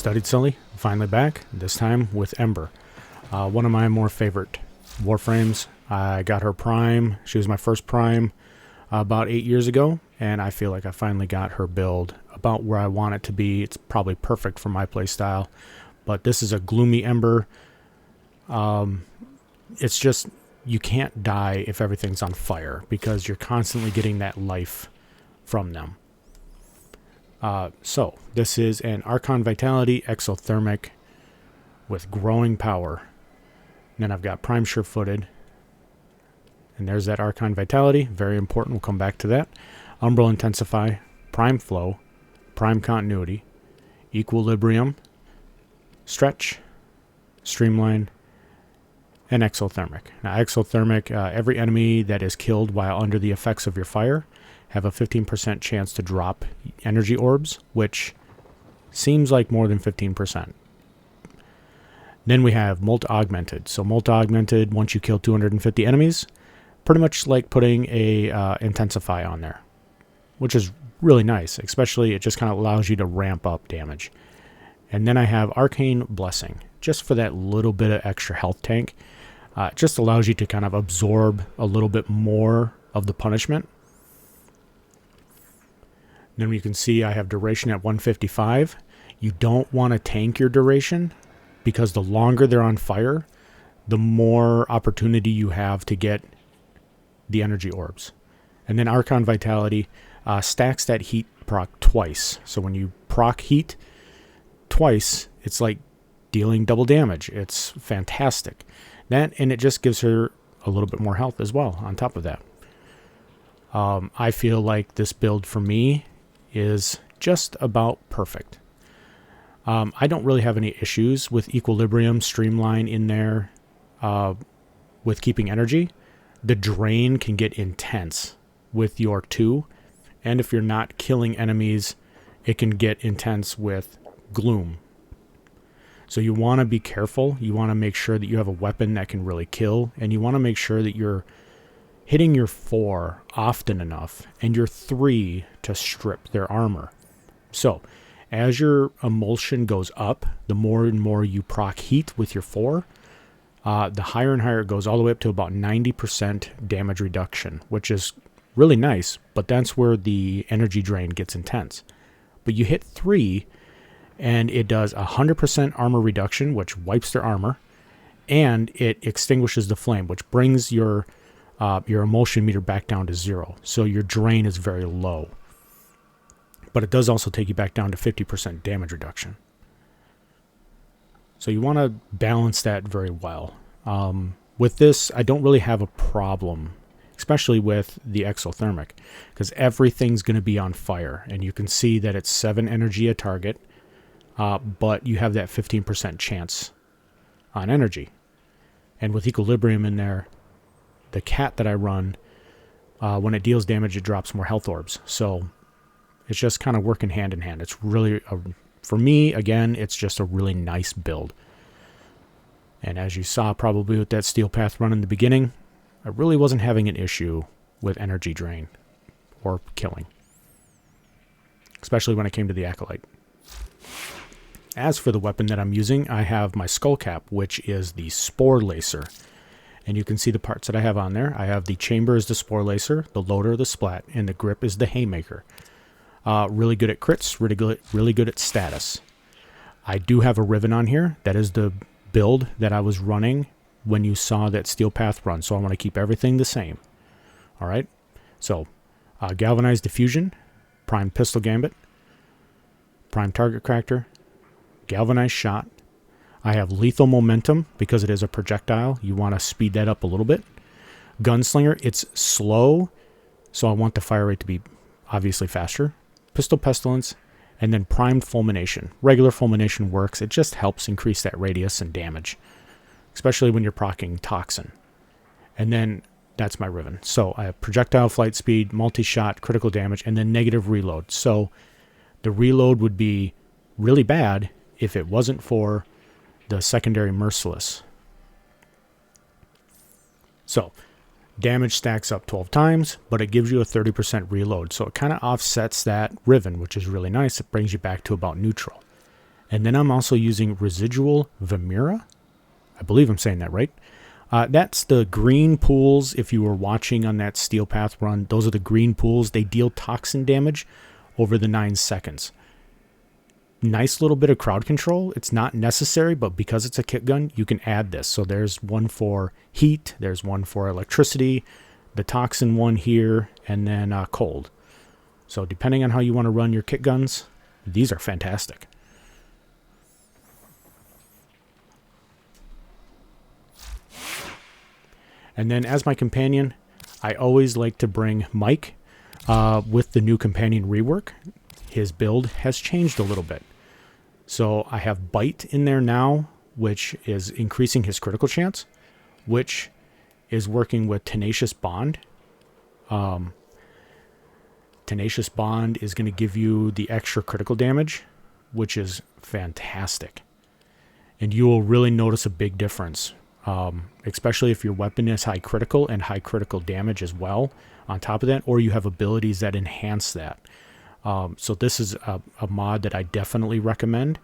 Studied Sully, finally back, this time with Ember. One of my more favorite Warframes. I got her Prime. She was my first Prime about 8 years ago, and I feel like I finally got her build about where I want it to be. It's probably perfect for my playstyle, but this is a Gloomy Ember. It's just, you can't die if everything's on fire because you're constantly getting that life from them. So this is an Archon Vitality Exothermic with growing power. And then I've got Prime Sure-Footed. And there's that Archon Vitality. Very important. We'll come back to that. Umbral Intensify. Prime Flow. Prime Continuity. Equilibrium. Stretch. Streamline. And Exothermic. Now, Exothermic, every enemy that is killed while under the effects of your fire have a 15% chance to drop energy orbs, which seems like more than 15%. Then we have Molt Augmented. So Molt Augmented, once you kill 250 enemies, pretty much like putting a Intensify on there, which is really nice. Especially, it just kind of allows you to ramp up damage. And then I have Arcane Blessing, just for that little bit of extra health tank. It just allows you to kind of absorb a little bit more of the punishment. Then you can see I have duration at 155. You don't want to tank your duration because the longer they're on fire, the more opportunity you have to get the energy orbs. And then Archon Vitality stacks that heat proc twice. So when you proc heat twice, it's like dealing double damage. It's fantastic. And it just gives her a little bit more health as well on top of that. I feel like this build for me is just about perfect. I don't really have any issues with Equilibrium, Streamline in there with keeping energy. The drain can get intense with your 2, and if you're not killing enemies, it can get intense with Gloom. So you want to be careful. You want to make sure that you have a weapon that can really kill, and you want to make sure that you're hitting your 4 often enough and your 3 to strip their armor. So as your emulsion goes up, the more and more you proc heat with your 4, the higher and higher it goes, all the way up to about 90% damage reduction, which is really nice, but that's where the energy drain gets intense. But you hit 3 and it does 100% armor reduction, which wipes their armor, and it extinguishes the flame, which brings your emulsion meter back down to 0. So your drain is very low. But it does also take you back down to 50% damage reduction. So you want to balance that very well. With this, I don't really have a problem, especially with the Exothermic, because everything's going to be on fire. And you can see that it's 7 energy a target, but you have that 15% chance on energy. And with Equilibrium in there, the cat that I run, when it deals damage, it drops more health orbs. So it's just kind of working hand in hand. It's really, for me, again, it's just a really nice build. And as you saw probably with that Steel Path run in the beginning, I really wasn't having an issue with energy drain or killing, especially when it came to the Acolyte. As for the weapon that I'm using, I have my Skull Cap, which is the Spore Lacer. And you can see the parts that I have on there. I have the chamber is the Spore Lacer, the loader the Splat, and the grip is the Haymaker. Really good at crits, really good at status. I do have a Riven on here. That is the build that I was running when you saw that Steel Path run. So I want to keep everything the same. All right. So Galvanized Diffusion, Prime Pistol Gambit, Prime Target Cracker, Galvanized Shot. I have Lethal Momentum because it is a projectile. You want to speed that up a little bit. Gunslinger, it's slow, so I want the fire rate to be obviously faster. Pistol Pestilence, and then Primed Fulmination. Regular Fulmination works. It just helps increase that radius and damage, especially when you're proccing Toxin. And then that's my Riven. So I have Projectile Flight Speed, Multi-Shot, Critical Damage, and then Negative Reload. So the reload would be really bad if it wasn't for the secondary Merciless. So damage stacks up 12 times, but it gives you a 30% reload. So it kind of offsets that Riven, which is really nice. It brings you back to about neutral. And then I'm also using Residual Vamira. I believe I'm saying that right. That's the green pools. If you were watching on that Steel Path run, those are the green pools. They deal toxin damage over the 9 seconds. Nice little bit of crowd control. It's not necessary, but because it's a kit gun, you can add this. So there's one for heat, there's one for electricity, the toxin one here, and then cold. So depending on how you want to run your kit guns, these are fantastic. And then as my companion, I always like to bring Mike with the new companion rework. His build has changed a little bit. So I have Bite in there now, which is increasing his critical chance, which is working with Tenacious Bond. Tenacious Bond is going to give you the extra critical damage, which is fantastic. And you will really notice a big difference, especially if your weapon is high critical and high critical damage as well on top of that, or you have abilities that enhance that. So this is a mod that I definitely recommend.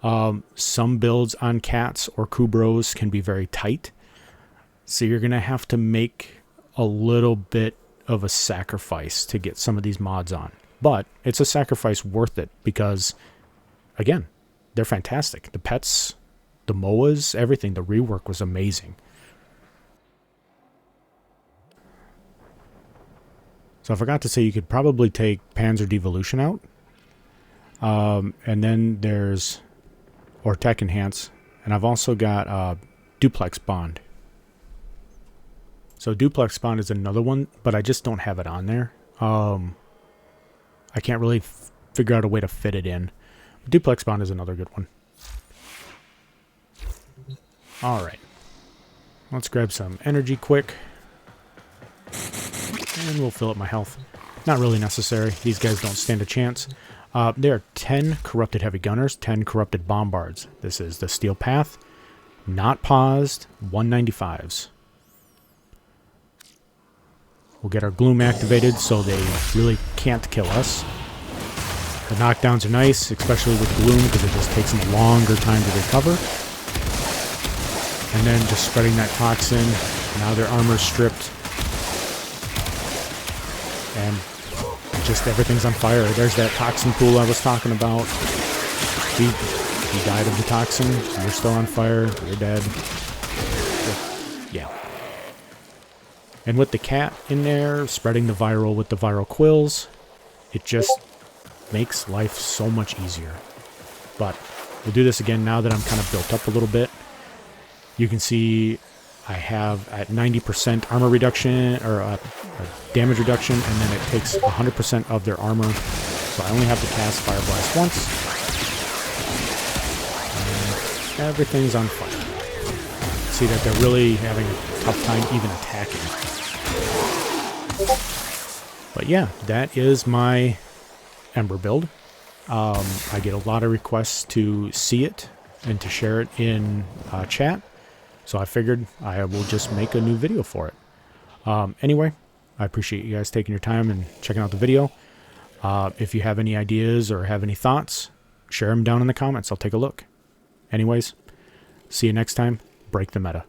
Some builds on cats or Kubros can be very tight, so you're going to have to make a little bit of a sacrifice to get some of these mods on. But it's a sacrifice worth it because, again, they're fantastic. The pets, the MOAs, everything, the rework was amazing. So I forgot to say you could probably take Panzer Devolution out. And then there's, or Tech Enhance. And I've also got Duplex Bond. So Duplex Bond is another one, but I just don't have it on there. I can't really figure out a way to fit it in. But Duplex Bond is another good one. Alright. Let's grab some energy quick. And we'll fill up my health. Not really necessary. These guys don't stand a chance. There are 10 Corrupted Heavy Gunners, 10 Corrupted Bombards. This is the Steel Path. Not paused. 195s. We'll get our Gloom activated so they really can't kill us. The knockdowns are nice, especially with Gloom, because it just takes them a longer time to recover. And then just spreading that toxin. Now their armor's stripped. And just everything's on fire. There's that toxin pool I was talking about. He died of the toxin. You're still on fire. You're dead. Yeah. And with the cat in there, spreading the viral with the viral quills, it just makes life so much easier. But we'll do this again now that I'm kind of built up a little bit. You can see I have at 90% armor reduction, or damage reduction, and then it takes 100% of their armor. So I only have to cast Fire Blast once. And everything's on fire. See that they're really having a tough time even attacking. But yeah, that is my Ember build. I get a lot of requests to see it and to share it in chat. So I figured I will just make a new video for it. Anyway, I appreciate you guys taking your time and checking out the video. If you have any ideas or have any thoughts, share them down in the comments. I'll take a look. Anyways, see you next time. Break the meta.